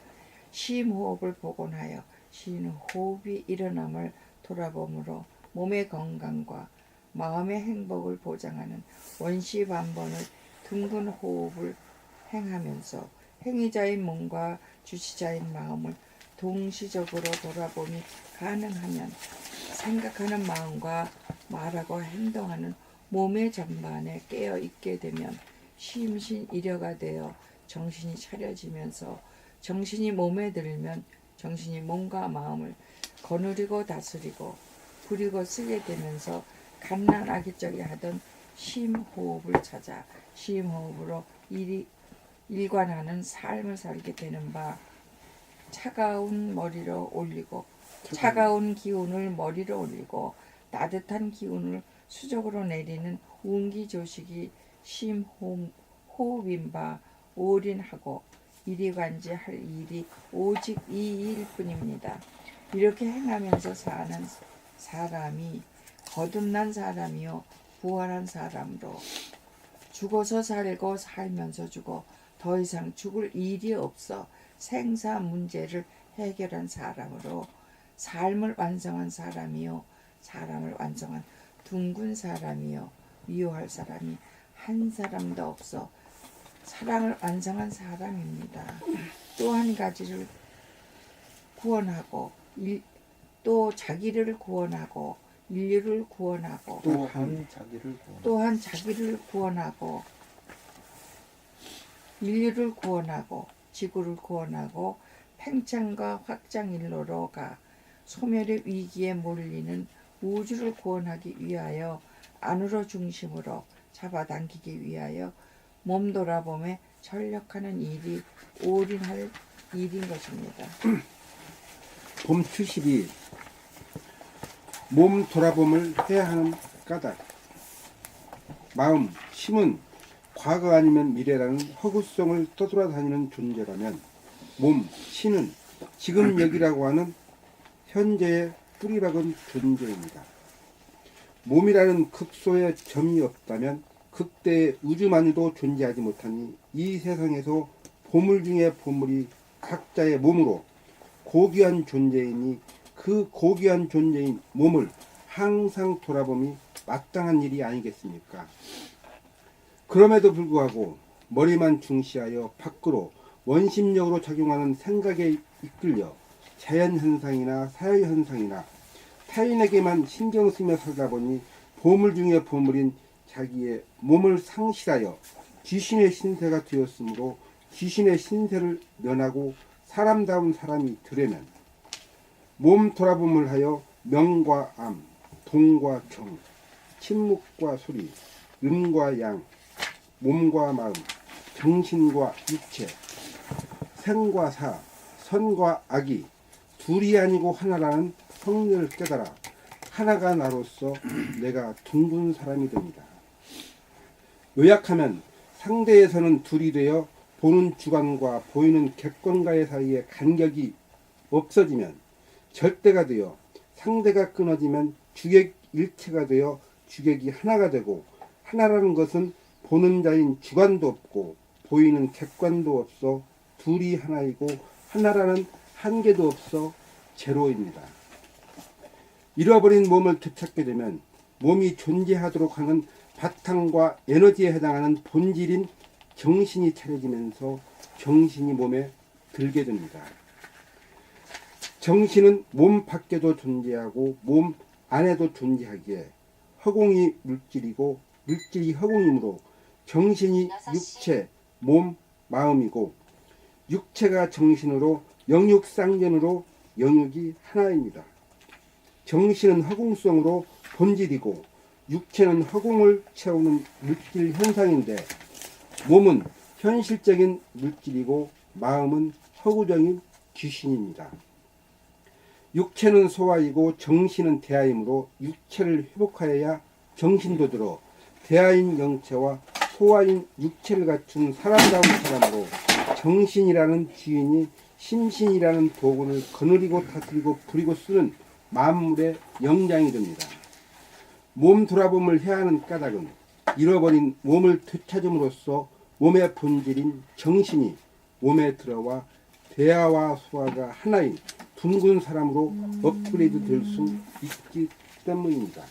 심호흡을 복원하여 시인은 호흡이 일어남을 돌아봄으로 몸의 건강과 마음의 행복을 보장하는 원시반번의 둥근 호흡을 행하면서 행위자인 몸과 주시자인 마음을 동시적으로 돌아봄이 가능하면 생각하는 마음과 말하고 행동하는 몸의 전반에 깨어 있게 되면 심신 일여가 되어 정신이 차려지면서 정신이 몸에 들면 정신이 몸과 마음을 거느리고 다스리고 부리고 쓰게 되면서 갓난아기적에 하던 심호흡을 찾아 심호흡으로 일관하는 삶을 살게 되는 바 차가운 기운을 머리로 올리고 따뜻한 기운을 수적으로 내리는 운기조식이 심호흡인 바 올인하고 이리관지 할 일이 오직 이 일뿐입니다. 이렇게 행하면서 사는 사람이 거듭난 사람이요 부활한 사람으로 죽어서 살고 살면서 죽어 더 이상 죽을 일이 없어 생사 문제를 해결한 사람으로 삶을 완성한 사람이요 사람을 완성한 둥근 사람이요 미워할 사람이 한 사람도 없어 사랑을 완성한 사람입니다. 또 한 가지를 구원하고 또 자기를 구원하고 인류를 구원하고 또한 자기를 구원하고 인류를 구원하고 지구를 구원하고 팽창과 확장일로로 가 소멸의 위기에 몰리는 우주를 구원하기 위하여 안으로 중심으로 잡아당기기 위하여 몸 돌아봄에 전력하는 일이 올인할 일인 것입니다. 봄 70이 몸 돌아봄을 해야 하는 까닭. 마음, 심은 과거 아니면 미래라는 허구성을 떠돌아다니는 존재라면 몸, 신은 지금 여기라고 하는 현재의 뿌리박은 존재입니다. 몸이라는 극소의 점이 없다면 극대의 우주만도 존재하지 못하니 이 세상에서 보물 중에 보물이 각자의 몸으로 고귀한 존재이니 그 고귀한 존재인 몸을 항상 돌아봄이 마땅한 일이 아니겠습니까? 그럼에도 불구하고 머리만 중시하여 밖으로 원심력으로 작용하는 생각에 이끌려 자연현상이나 사회현상이나 타인에게만 신경 쓰며 살다 보니 보물 중에 보물인 자기의 몸을 상실하여 귀신의 신세가 되었으므로 귀신의 신세를 면하고 사람다운 사람이 되려면 몸 돌아봄을 하여 명과 암, 동과 경, 침묵과 소리, 음과 양, 몸과 마음, 정신과 육체, 생과 사, 선과 악이 둘이 아니고 하나라는 성리를 깨달아 하나가 나로서 내가 둥근 사람이 됩니다. 요약하면 상대에서는 둘이 되어 보는 주관과 보이는 객관과의 사이에 간격이 없어지면 절대가 되어 상대가 끊어지면 주객 일체가 되어 주객이 하나가 되고 하나라는 것은 보는 자인 주관도 없고 보이는 객관도 없어 둘이 하나이고 하나라는 한계도 없어 제로입니다. 잃어버린 몸을 되찾게 되면 몸이 존재하도록 하는 바탕과 에너지에 해당하는 본질인 정신이 차려지면서 정신이 몸에 들게 됩니다. 정신은 몸 밖에도 존재하고 몸 안에도 존재하기에 허공이 물질이고 물질이 허공이므로 정신이 육체, 몸, 마음이고 육체가 정신으로 영육상견으로 영육이 하나입니다. 정신은 허공성으로 본질이고 육체는 허공을 채우는 물질 현상인데 몸은 현실적인 물질이고 마음은 허구적인 귀신입니다. 육체는 소아이고 정신은 대아이므로 육체를 회복하여야 정신도 들어 대아인 영체와 소아인 육체를 갖춘 사람다운 사람으로 정신이라는 주인이 심신이라는 도구를 거느리고 다스리고 부리고 쓰는 만물의 영장이 됩니다. 몸 돌아봄을 해야 하는 까닭은 잃어버린 몸을 되찾음으로써 몸의 본질인 정신이 몸에 들어와 대하와 소하가 하나인 둥근 사람으로 업그레이드 될 수 있기 때문입니다.